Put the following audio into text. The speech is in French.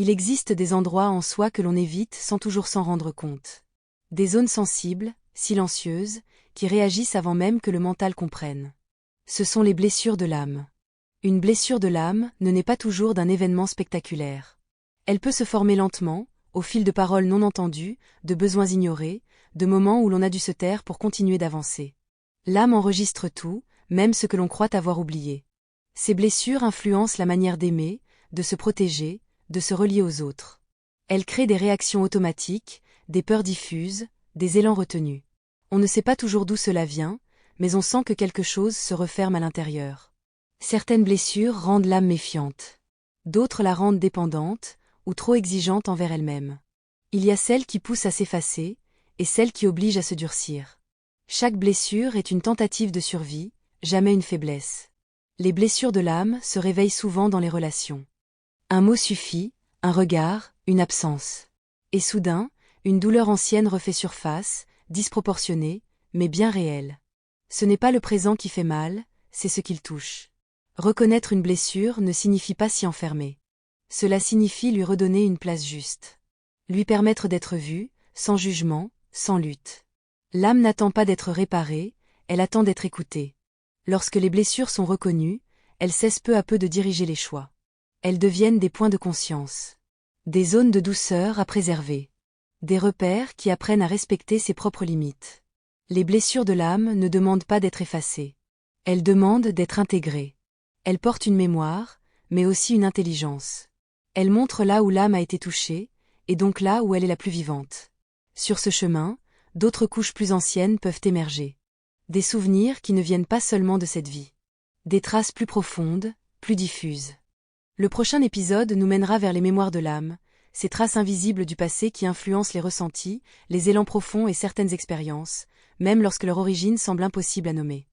Il existe des endroits en soi que l'on évite sans toujours s'en rendre compte. Des zones sensibles, silencieuses, qui réagissent avant même que le mental comprenne. Ce sont les blessures de l'âme. Une blessure de l'âme ne naît pas toujours d'un événement spectaculaire. Elle peut se former lentement, au fil de paroles non entendues, de besoins ignorés, de moments où l'on a dû se taire pour continuer d'avancer. L'âme enregistre tout, même ce que l'on croit avoir oublié. Ces blessures influencent la manière d'aimer, de se protéger, de se relier aux autres. Elles créent des réactions automatiques, des peurs diffuses, des élans retenus. On ne sait pas toujours d'où cela vient, mais on sent que quelque chose se referme à l'intérieur. Certaines blessures rendent l'âme méfiante. D'autres la rendent dépendante, ou trop exigeante envers elle-même. Il y a celles qui poussent à s'effacer, et celles qui obligent à se durcir. Chaque blessure est une tentative de survie, jamais une faiblesse. Les blessures de l'âme se réveillent souvent dans les relations. Un mot suffit, un regard, une absence. Et soudain, une douleur ancienne refait surface, disproportionnée, mais bien réelle. Ce n'est pas le présent qui fait mal, c'est ce qu'il touche. Reconnaître une blessure ne signifie pas s'y enfermer. Cela signifie lui redonner une place juste. Lui permettre d'être vu, sans jugement, sans lutte. L'âme n'attend pas d'être réparée, elle attend d'être écoutée. Lorsque les blessures sont reconnues, elles cessent peu à peu de diriger les choix. Elles deviennent des points de conscience. Des zones de douceur à préserver. Des repères qui apprennent à respecter ses propres limites. Les blessures de l'âme ne demandent pas d'être effacées. Elles demandent d'être intégrées. Elles portent une mémoire, mais aussi une intelligence. Elles montrent là où l'âme a été touchée, et donc là où elle est la plus vivante. Sur ce chemin, d'autres couches plus anciennes peuvent émerger. Des souvenirs qui ne viennent pas seulement de cette vie. Des traces plus profondes, plus diffuses. Le prochain épisode nous mènera vers les mémoires de l'âme, ces traces invisibles du passé qui influencent les ressentis, les élans profonds et certaines expériences, même lorsque leur origine semble impossible à nommer.